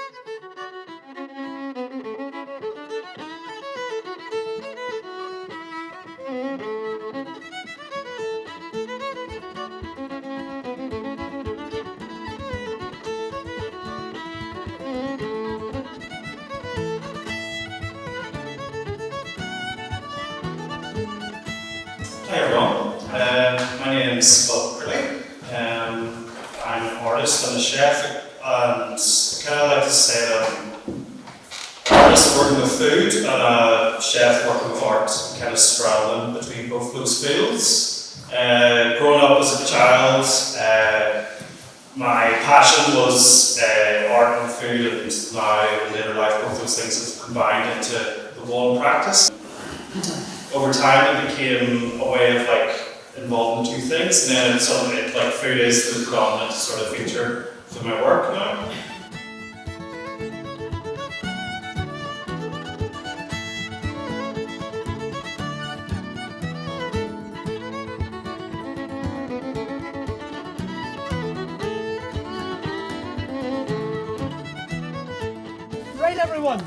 Hi everyone, my name is Phillip McCrilly. I'm an artist and a chef, and I kind of like to say that I'm an artist working with food and a chef working with art, kind of straddling between both those fields. Growing up as a child, my passion was art and food, and now in later life both those things have combined into the one practice. Over time it became a way of involving two things, and then suddenly food is the predominant sort of feature of my work now. Right everyone,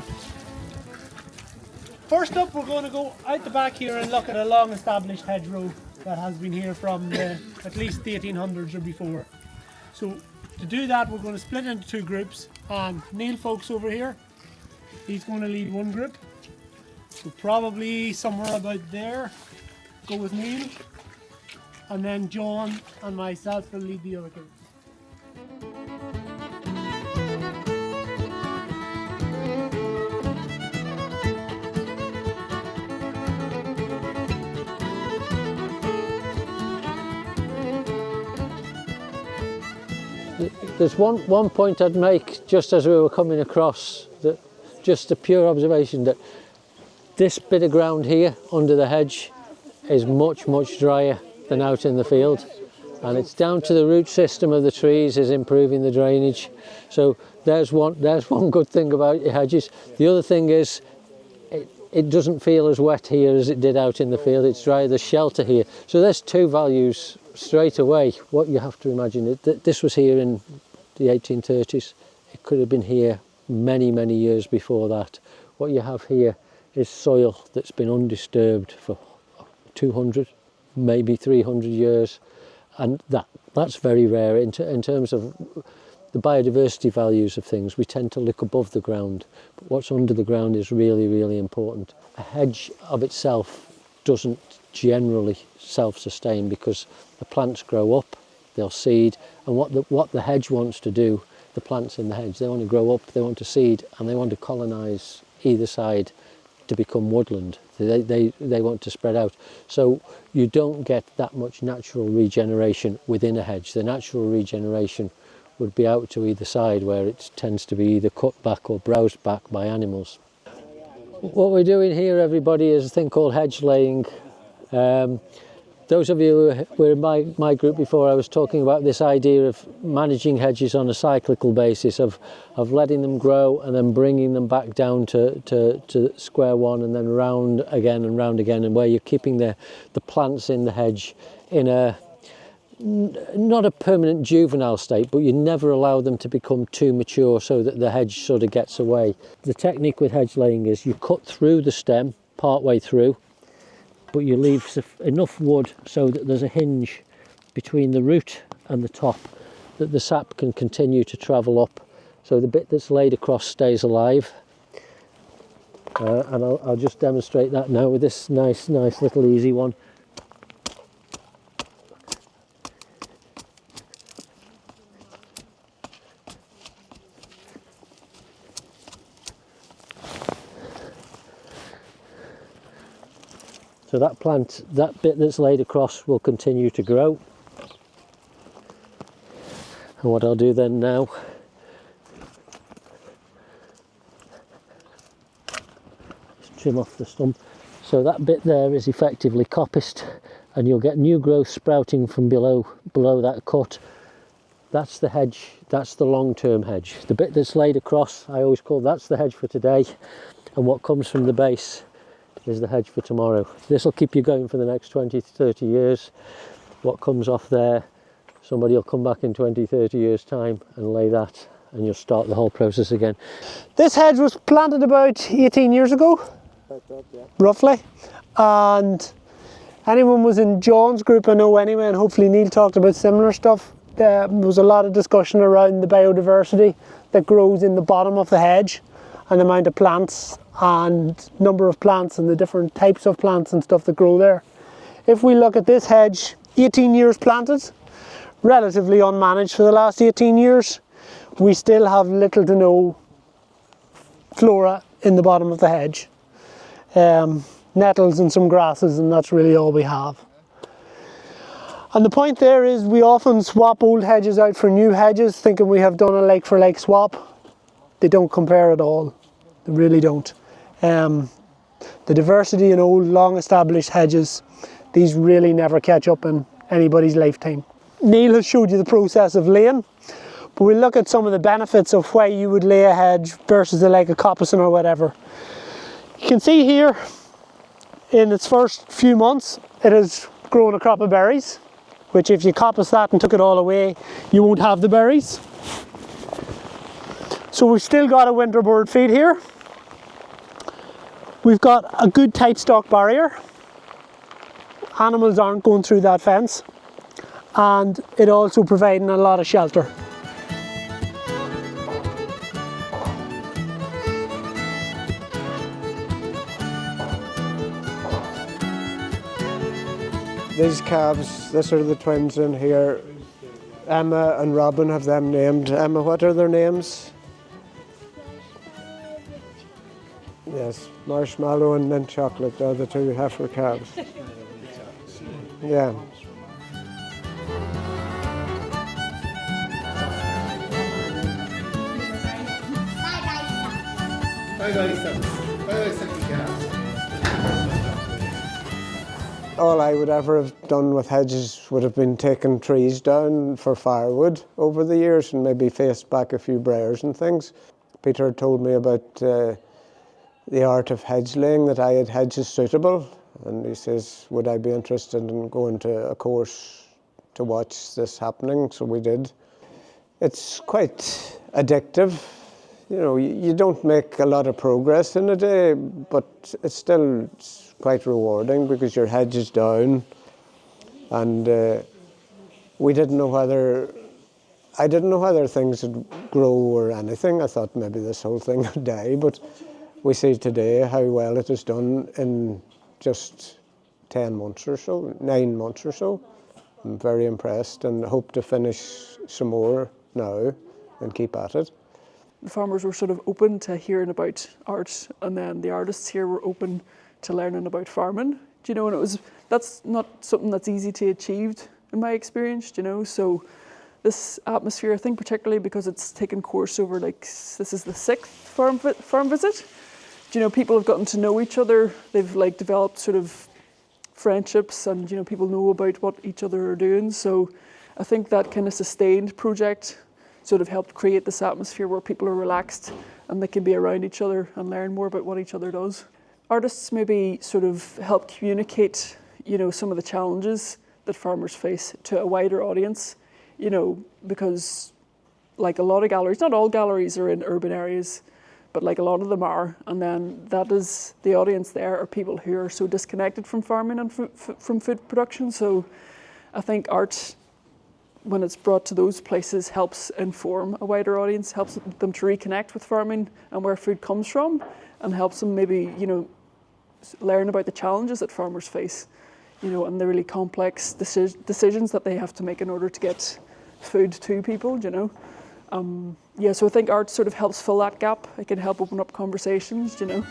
first up we're going to go out the back here and look at a long established hedgerow that has been here from at least the 1800s or before. So to do that we're going to split into two groups. Neil Foulkes over here, he's going to lead one group. So probably somewhere about there, go with Neil. And then John and myself will lead the other group. There's one point I'd make just as we were coming across, that just a pure observation, that this bit of ground here under the hedge is much drier than out in the field, and it's down to the root system of the trees is improving the drainage. So there's one good thing about your hedges. The other thing is it doesn't feel as wet here as it did out in the field. It's dry, there's shelter here. So there's two values straight away. What you have to imagine is that this was here in the 1830s. It could have been here many years before that. What you have here is soil that's been undisturbed for 200, maybe 300 years, and that's very rare in terms of the biodiversity values of things. We tend to look above the ground, but what's under the ground is really important. A hedge of itself doesn't generally self-sustain because the plants grow up, they'll seed, and what the hedge wants to do, the plants in the hedge, they want to grow up, they want to seed, and they want to colonise either side to become woodland. They want to spread out. So you don't get that much natural regeneration within a hedge. The natural regeneration would be out to either side, where it tends to be either cut back or browsed back by animals. What we're doing here, everybody, is a thing called hedge laying. Those of you who were in my group before, I was talking about this idea of managing hedges on a cyclical basis, of letting them grow and then bringing them back down to square one, and then round again, and where you're keeping the plants in the hedge in a not a permanent juvenile state, but you never allow them to become too mature so that the hedge sort of gets away. The technique with hedge laying is you cut through the stem part way through, but you leave enough wood so that there's a hinge between the root and the top that the sap can continue to travel up, so the bit that's laid across stays alive. And I'll just demonstrate that now with this nice little easy one. So that plant, that bit that's laid across, will continue to grow. And what I'll do then now is trim off the stump. So that bit there is effectively coppiced, and you'll get new growth sprouting from below that cut. That's the hedge, that's the long-term hedge. The bit that's laid across, I always call that's the hedge for today, and what comes from the base is the hedge for tomorrow. This will keep you going for the next 20 to 30 years. What comes off there, somebody will come back in 20, 30 years time and lay that and you'll start the whole process again. This hedge was planted about 18 years ago, roughly, and anyone was in John's group I know anyway, and hopefully Neil talked about similar stuff. There was a lot of discussion around the biodiversity that grows in the bottom of the hedge and the amount of plants and number of plants and the different types of plants and stuff that grow there. If we look at this hedge, 18 years planted, relatively unmanaged for the last 18 years, we still have little to no flora in the bottom of the hedge. Nettles and some grasses, and that's really all we have. And the point there is we often swap old hedges out for new hedges, thinking we have done a like for like swap. They don't compare at all. They really don't. The diversity in old, long established hedges, these really never catch up in anybody's lifetime. Neil has showed you the process of laying, but we'll look at some of the benefits of why you would lay a hedge versus a like a coppicing or whatever. You can see here, in its first few months, it has grown a crop of berries, which if you coppice that and took it all away, you won't have the berries. So we've still got a winter bird feed here. We've got a good tight stock barrier. Animals aren't going through that fence, and it also providing a lot of shelter. These calves, these are the twins in here. Emma and Robin have them named. Emma, what are their names? Yes, Marshmallow and Mint Chocolate are the two heifer calves. Yeah. All I would ever have done with hedges would have been taking trees down for firewood over the years and maybe faced back a few briars and things. Peter had told me about the art of hedge laying, that I had hedges suitable, and he says, would I be interested in going to a course to watch this happening? So we did. It's quite addictive. You know, you don't make a lot of progress in a day, but it's still quite rewarding because your hedge is down, and we didn't know whether, I didn't know whether things would grow or anything. I thought maybe this whole thing would die, but we see today how well it is done in just 10 months or so, 9 months or so. I'm very impressed and hope to finish some more now and keep at it. The farmers were sort of open to hearing about art, and then the artists here were open to learning about farming. Do you know, and that's not something that's easy to achieve in my experience, do you know, so this atmosphere, I think particularly because it's taken course over, like, this is the 6th farm visit. Do you know, people have gotten to know each other, they've like developed sort of friendships, and you know, people know about what each other are doing, so I think that kind of sustained project sort of helped create this atmosphere where people are relaxed and they can be around each other and learn more about what each other does. Artists maybe sort of help communicate, you know, some of the challenges that farmers face to a wider audience, you know, because like a lot of galleries, not all galleries are in urban areas, but like a lot of them are, and then that is the audience there are people who are so disconnected from farming and from food production. So I think art, when it's brought to those places, helps inform a wider audience, helps them to reconnect with farming and where food comes from, and helps them maybe, you know, learn about the challenges that farmers face, you know, and the really complex decisions that they have to make in order to get food to people, you know. Yeah, so I think art sort of helps fill that gap. It can help open up conversations, you know.